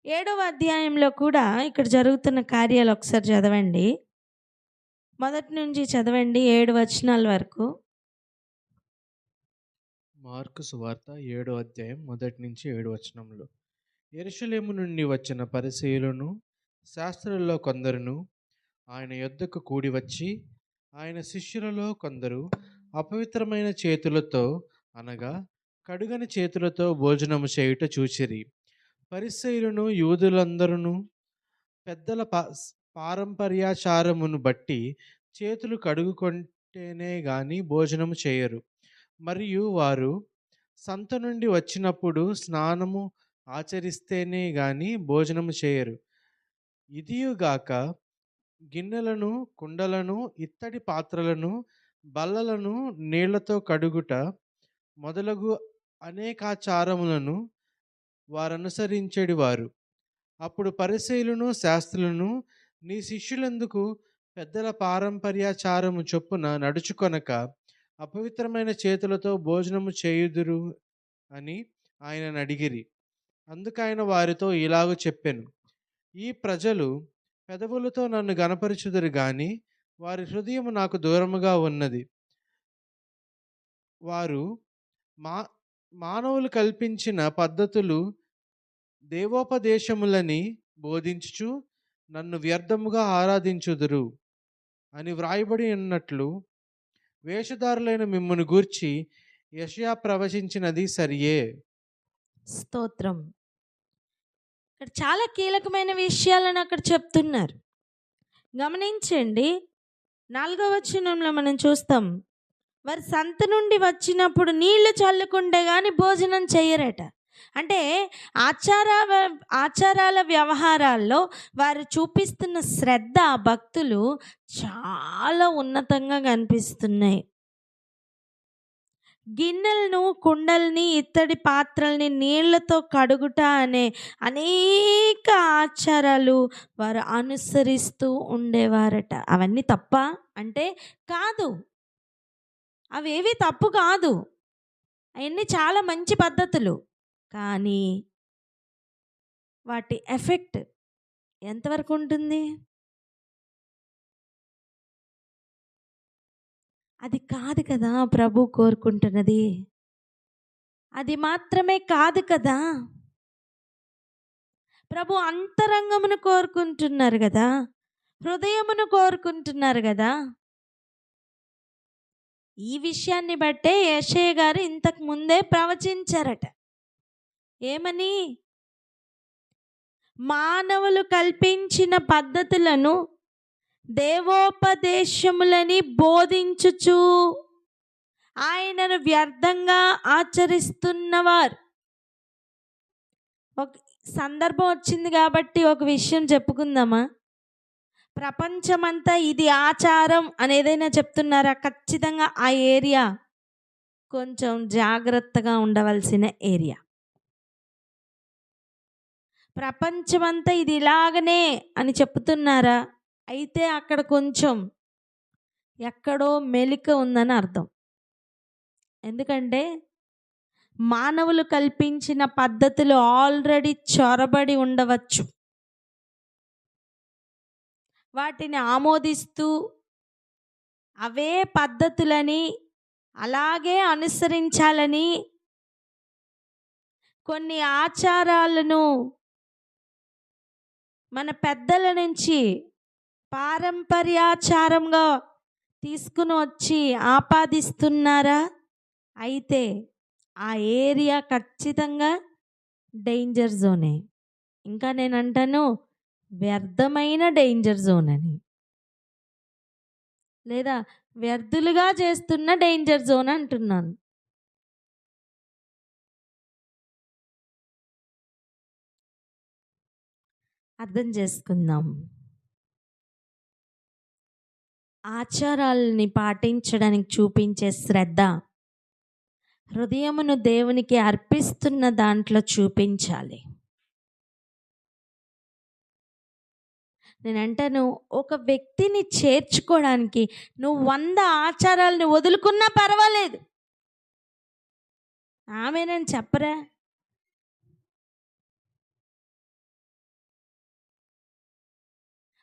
7వ అధ్యాయంలో కూడా ఇక్కడ జరుగుతున్న కార్యాలు ఒకసారి చదవండి. మొదటి నుంచి చదవండి 7 వచనాల వరకు. మార్కు సువార్త 7వ అధ్యాయం 1-7 వచనములు. యెరూషలేము నుండి వచ్చిన పరిసయ్యులను శాస్త్రులలో కొందరును ఆయన యొద్దకు కూడి వచ్చి, ఆయన శిష్యులలో కొందరు అపవిత్రమైన చేతులతో అనగా కడుగని చేతులతో భోజనము చేయుట చూచిరి. పరిసయ్యులను యూదులందరూ పెద్దల పారంపర్యాచారమును బట్టి చేతులు కడుగుకొంటేనే గాని భోజనము చేయరు. మరియు వారు సంత నుండి వచ్చినప్పుడు స్నానము ఆచరిస్తేనే గాని భోజనము చేయరు. ఇదియుగాక గిన్నెలను, కుండలను, ఇత్తడి పాత్రలను, బల్లలను నీళ్లతో కడుగుట మొదలగు అనేకాచారములను వారనుసరించెడివారు. అప్పుడు పరిసయ్యులను శాస్త్రులను, నీ శిష్యులెందుకు పెద్దల పారంపర్యాచారము చొప్పున నడుచుకొనక అపవిత్రమైన చేతులతో భోజనము చేయుదురు అని ఆయనను అడిగిరి. అందుకైన వారితో ఇలాగ చెప్పెను, ఈ ప్రజలు పెదవులతో నన్ను గనపరచుదురు గాని వారి హృదయము నాకు దూరముగా ఉన్నది. వారు మానవులు కల్పించిన పద్ధతులు దేవోపదేశములని బోధించుచు నన్ను వ్యర్థముగా ఆరాధించుదురు అని వ్రాయబడి ఉన్నట్లు వేషధారులైన మిమ్మును గూర్చి యెషయా ప్రవచించినది సరియే. స్తోత్రం. ఇక్కడ చాలా కీలకమైన విషయాలను అక్కడ చెప్తున్నారు. గమనించండి, 4వ వచనంలో మనం చూస్తాం, వారు సంత నుండి వచ్చినప్పుడు నీళ్లు చల్లుకుంటే కానీ భోజనం చేయరట. అంటే ఆచారాల వ్యవహారాల్లో వారు చూపిస్తున్న శ్రద్ధ, భక్తులు చాలా ఉన్నతంగా కనిపిస్తున్నాయి. గిన్నెలను, కుండల్ని, ఇత్తడి పాత్రల్ని నీళ్లతో కడుగుట అనే అనేక ఆచారాలు వారు అనుసరిస్తూ ఉండేవారట. అవన్నీ తప్ప అంటే కాదు, అవేవి తప్పు కాదు, అవన్నీ చాలా మంచి పద్ధతులు. కానీ వాటి ఎఫెక్ట్ ఎంతవరకు ఉంటుంది? అది కాదు కదా ప్రభు కోరుకుంటున్నది, అది మాత్రమే కాదు కదా. ప్రభు అంతరంగమును కోరుకుంటున్నారు కదా, హృదయమును కోరుకుంటున్నారు కదా. ఈ విషయాన్ని బట్టే యెషయా గారు ఇంతకు ముందే ప్రవచించారట. ఏమని? మానవులు కల్పించిన పద్ధతులను దేవోపదేశములని బోధించుచు ఆయనను వ్యర్థంగా ఆచరిస్తున్నవారు. ఒక సందర్భం వచ్చింది కాబట్టి ఒక విషయం చెప్పుకుందామా? ప్రపంచమంతా ఇది ఆచారం అనేదైనా చెప్తున్నారా? ఖచ్చితంగా ఆ ఏరియా కొంచెం జాగ్రత్తగా ఉండవలసిన ఏరియా. ప్రపంచమంతా ఇది ఇలాగనే అని చెప్తున్నారా? అయితే అక్కడ కొంచెం ఎక్కడో మెలిక ఉందని అర్థం. ఎందుకంటే మానవులు కల్పించిన పద్ధతులు ఆల్రెడీ చొరబడి ఉండవచ్చు. వాటిని ఆమోదిస్తూ అవే పద్ధతులని అలాగే అనుసరించాలని కొన్ని ఆచారాలను మన పెద్దల నుంచి పారంపర్యాచారంగా తీసుకుని వచ్చి ఆపాదిస్తున్నారా? అయితే ఆ ఏరియా ఖచ్చితంగా డేంజర్ జోనే. ఇంకా నేను అంటాను వ్యర్థమైన డేంజర్ జోన్ అని, లేదా వ్యర్థులుగా చేస్తున్న డేంజర్ జోన్ అంటున్నాను. అర్థం చేసుకుందాం. ఆచారాలని పాటించడానికి చూపించే శ్రద్ధ హృదయమును దేవునికి అర్పిస్తున్న దాంట్లో చూపించాలి. నేనంటాను, ఒక వ్యక్తిని చేర్చుకోవడానికి నువ్వు 100 ఆచారాలను వదులుకున్నా పర్వాలేదు. ఆమెనని చెప్పరా?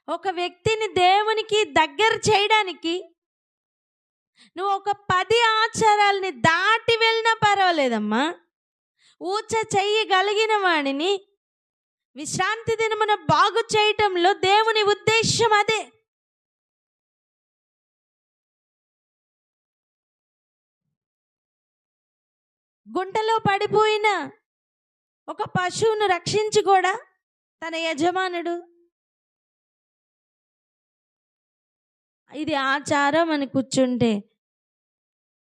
ఒక వ్యక్తిని దేవునికి దగ్గర చేయడానికి నువ్వు ఒక 10 ఆచారాలని దాటి వెళ్ళినా పర్వాలేదమ్మా. ఊచ చెయ్యగలిగిన వాడిని విశ్రాంతి దినమున బాగు చేయటంలో దేవుని ఉద్దేశం అదే. గుంటలో పడిపోయిన ఒక పశువును రక్షించి కూడా తన యజమానుడు ఇది ఆచారం అని కూర్చుంటే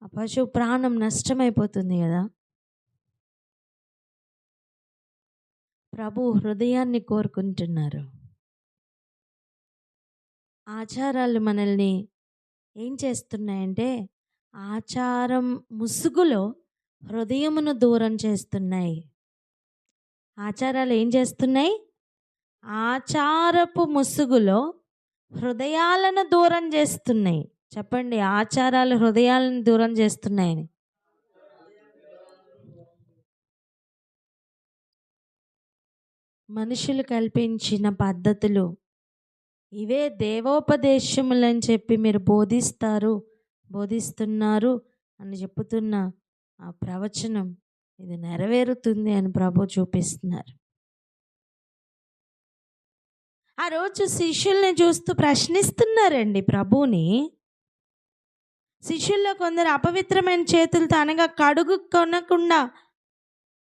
ఆ పశువు ప్రాణం నష్టమైపోతుంది కదా. ప్రభు హృదయాన్ని కోరుకుంటున్నారు. ఆచారాలు మనల్ని ఏం చేస్తున్నాయంటే ఆచారం ముసుగులో హృదయమును దూరం చేస్తున్నాయి. ఆచారాలు ఏం చేస్తున్నాయి? ఆచారపు ముసుగులో హృదయాలను దూరం చేస్తున్నాయి. చెప్పండి, ఆచారాలు హృదయాలను దూరం చేస్తున్నాయని. మనుషులు కల్పించిన పద్ధతులు ఇవే దేవోపదేశములని చెప్పి మీరు బోధిస్తున్నారు అని చెప్పుతున్న ఆ ప్రవచనం ఇది నెరవేరుతుంది అని ప్రభు చూపిస్తున్నారు. ఆ రోజు శిష్యుల్ని చూస్తూ ప్రశ్నిస్తున్నారండి ప్రభుని. శిష్యుల్లో కొందరు అపవిత్రమైన చేతులతో, అనగా కడుగు కొనకుండా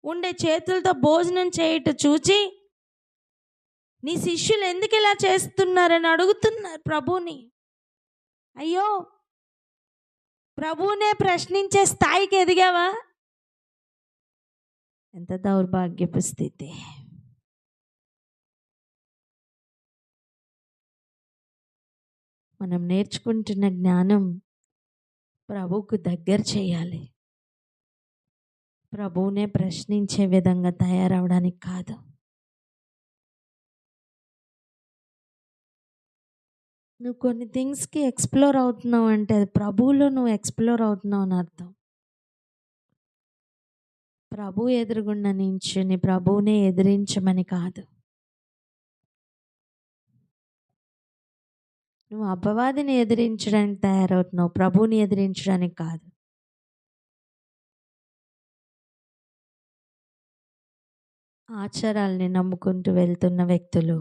ఉండే చేతులతో భోజనం చేయటం చూచి నీ శిష్యులు ఎందుకు ఇలా చేస్తున్నారని అడుగుతున్నారు ప్రభుని. అయ్యో, ప్రభువునే ప్రశ్నించే స్థాయికి ఎదిగావా? ఎంత దౌర్భాగ్యపు స్థితి. మనం నేర్చుకుంటున్న జ్ఞానం ప్రభువుకు దగ్గర చేయాలి. ప్రభువునే ప్రశ్నించే విధంగా తయారవడానికి కాదు. నువ్వు కొన్ని థింగ్స్కి ఎక్స్ప్లోర్ అవుతున్నావు అంటే అది ప్రభువులో నువ్వు ఎక్స్ప్లోర్ అవుతున్నావు అని అర్థం. ప్రభు ఎదురుగుండా నించుని ప్రభువునే ఎదిరించమని కాదు. నువ్వు అపవాదిని ఎదిరించడానికి తయారవుతున్నావు, ప్రభువుని ఎదిరించడానికి కాదు. ఆచారాల్ని నమ్ముకుంటూ వెళ్తున్న వ్యక్తులు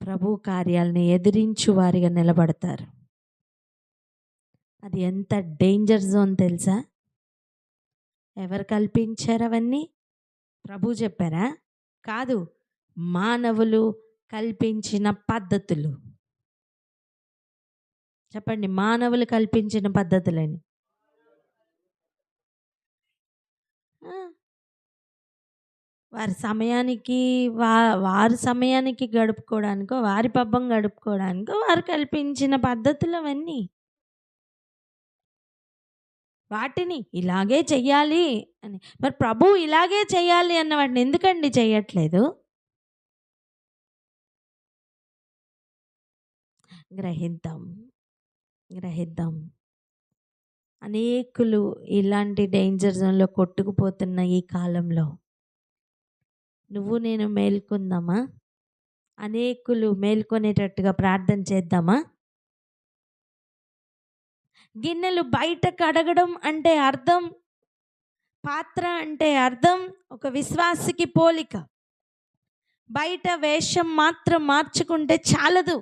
ప్రభు కార్యాలని ఎదిరించు వారిగా నిలబడతారు. అది ఎంత డేంజర్ జోన్ తెలుసా? ఎవరు కల్పించారు అవన్నీ? ప్రభు చెప్పారా? కాదు, మానవులు కల్పించిన పద్ధతులు. చెప్పండి, మానవులు కల్పించిన పద్ధతులని. వారి సమయానికి వారి సమయానికి గడుపుకోవడానికో, వారి పబ్బం గడుపుకోవడానికో వారు కల్పించిన పద్ధతులు అవన్నీ. వాటిని ఇలాగే చెయ్యాలి అని, మరి ప్రభు ఇలాగే చెయ్యాలి అన్న వాటిని ఎందుకండి చెయ్యట్లేదు? గ్రహిద్దాం. అనేకులు ఇలాంటి డేంజర్ జోన్లో కొట్టుకుపోతున్న ఈ కాలంలో నువ్వు నేను మేల్కొందామా? అనేకులు మేల్కొనేటట్టుగా ప్రార్థన చేద్దామా? గిన్నెలు బయట కడగడం అంటే అర్థం, పాత్ర అంటే అర్థం ఒక విశ్వాసికి పోలిక. బయట వేషం మాత్రం మార్చుకుంటే చాలదు,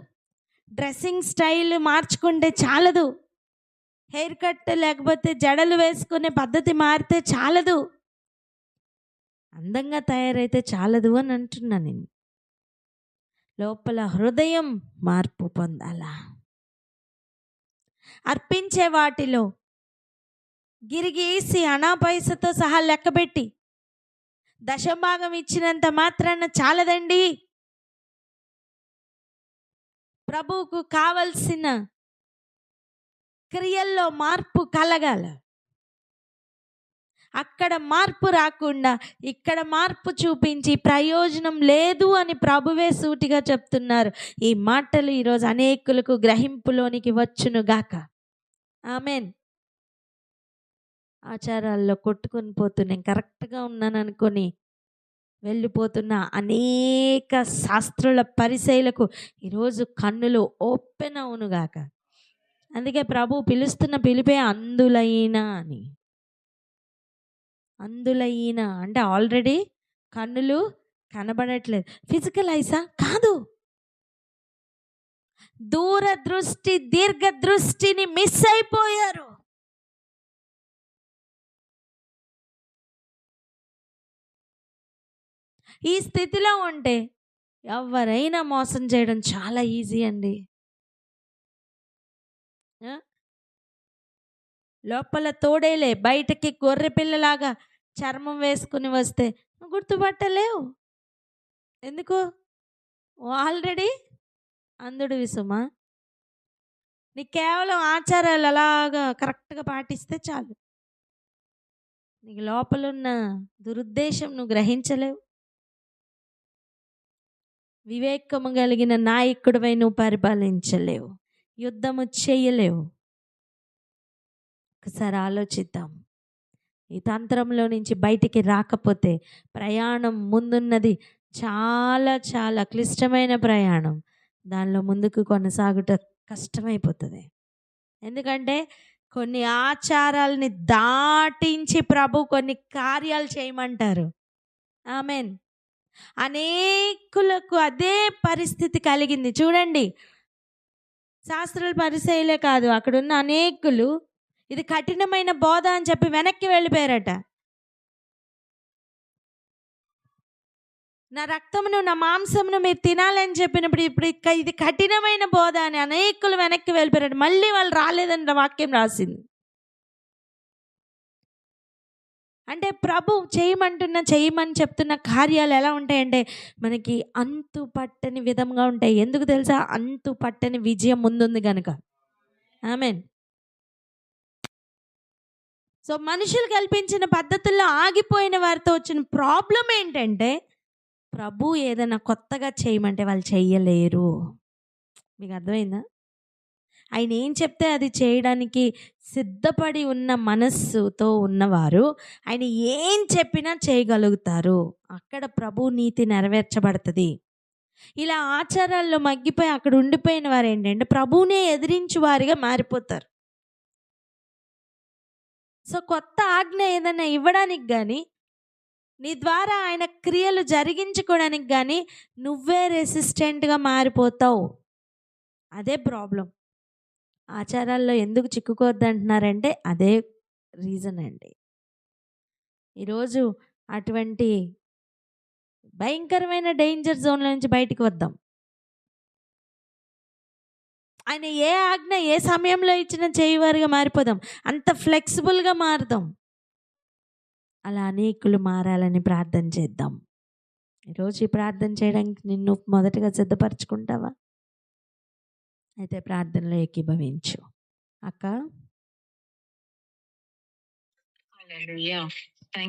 డ్రెస్సింగ్ స్టైల్ మార్చుకుంటే చాలదు, హెయిర్ కట్ లేకపోతే జడలు వేసుకునే పద్ధతి మారితే చాలదు, అందంగా తయారైతే చాలదు అని అంటున్నా నేను. లోపల హృదయం మార్పు పొందాలా. అర్పించే వాటిలో గిరిగీసి అనా పైసతో సహా లెక్కబెట్టి దశభాగం ఇచ్చినంత మాత్రాన చాలదండి. ప్రభువుకు కావలసిన క్రియల్లో మార్పు కలగాల. అక్కడ మార్పు రాకుండా ఇక్కడ మార్పు చూపించి ప్రయోజనం లేదు అని ప్రభువే సూటిగా చెప్తున్నారు. ఈ మాటలు ఈరోజు అనేకులకు గ్రహింపులోనికి వచ్చును గాక. ఆమెన్. ఆచారాల్లో కొట్టుకొని పోతూ నేను కరెక్ట్గా ఉన్నాను అనుకొని వెళ్ళిపోతున్న అనేక శాస్త్రుల పరిసయులకు ఈరోజు కన్నులు ఓపెన్ అవునుగాక. అందుకే ప్రభు పిలుస్తున్న పిలిపే అందులైన అని. అందులైన అంటే ఆల్రెడీ కన్నులు కనబడట్లేదు. ఫిజికల్ ఐసా కాదు, దూరదృష్టి దీర్ఘదృష్టిని మిస్ అయిపోయారు. ఈ స్థితిలో ఉంటే ఎవరైనా మోసం చేయడం చాలా ఈజీ అండి. లోపల తోడేలే, బయటకి గొర్రె పిల్లలాగా చర్మం వేసుకుని వస్తే నువ్వు గుర్తుపట్టలేవు. ఎందుకు? ఆల్రెడీ అందుడు విసుమా. నీ కేవలం ఆచారాలు అలాగా కరెక్ట్గా పాటిస్తే చాలు, నీకు లోపలున్న దురుద్దేశం నువ్వు గ్రహించలేవు. వివేకము కలిగిన నాయకుడివై నువ్వు పరిపాలించలేవు, యుద్ధము చేయలేవు. ఒకసారి ఆలోచిద్దాం. ఈ తంత్రంలో నుంచి బయటికి రాకపోతే ప్రయాణం ముందున్నది చాలా చాలా క్లిష్టమైన ప్రయాణం. దానిలో ముందుకు కొనసాగుట కష్టమైపోతుంది. ఎందుకంటే కొన్ని ఆచారాలని దాటించి ప్రభు కొన్ని కార్యాలు చేయమంటారు. ఆమెన్. అనేకులకు అదే పరిస్థితి కలిగింది. చూడండి, శాస్త్రాల పరిచయలే కాదు, అక్కడున్న అనేకులు ఇది కఠినమైన బోధ అని చెప్పి వెనక్కి వెళ్ళిపోయారట. నా రక్తమును నా మాంసమును మీరు తినాలని చెప్పినప్పుడు ఇప్పుడు ఇది కఠినమైన బోధ అని అనేకులు వెనక్కి వెళ్ళిపోయారట. మళ్ళీ వాళ్ళు రాలేదని వాక్యం రాసింది. అంటే ప్రభు చేయమని చెప్తున్న కార్యాలు ఎలా ఉంటాయంటే మనకి అంతు పట్టని విధంగా ఉంటాయి. ఎందుకు తెలుసా? అంతు పట్టని విజయం ముందుంది కనుక. ఆమెన్. సో మనుషులు కల్పించిన పద్ధతుల్లో ఆగిపోయిన వారితో వచ్చిన ప్రాబ్లం ఏంటంటే ప్రభు ఏదైనా కొత్తగా చేయమంటే వాళ్ళు చెయ్యలేరు. మీకు అర్థమైందా? ఆయన ఏం చెప్తే అది చేయడానికి సిద్ధపడి ఉన్న మనస్సుతో ఉన్నవారు ఆయన ఏం చెప్పినా చేయగలుగుతారు. అక్కడ ప్రభు నీతి నెరవేర్చబడుతుంది. ఇలా ఆచారాల్లో మగ్గిపోయి అక్కడ ఉండిపోయిన వారు ఏంటంటే ప్రభువునే ఎదిరించు వారిగా మారిపోతారు. సో కొత్త ఆజ్ఞ ఏదైనా ఇవ్వడానికి కానీ నీ ద్వారా ఆయన క్రియలు జరిగించుకోవడానికి కానీ నువ్వే రెసిస్టెంట్గా మారిపోతావు. అదే ప్రాబ్లం. ఆచారాల్లో ఎందుకు చిక్కుకోవద్దు అంటున్నారంటే అదే రీజన్ అండి. ఈరోజు అటువంటి భయంకరమైన డేంజర్ జోన్ల నుంచి బయటికి వద్దాం. ఆయన ఏ ఆజ్ఞ ఏ సమయంలో ఇచ్చినా చేయవారుగా మారిపోదాం. అంత ఫ్లెక్సిబుల్గా మారుదాం. అలా అనేకులు మారాలని ప్రార్థన చేద్దాం. ఈరోజు ఈ ప్రార్థన చేయడానికి నిన్ను మొదటగా సిద్ధపరచుకుంటావా? అయితే ప్రార్థనలో ఏకీభవించు అక్క. హల్లెలూయా. థాంక్యూ.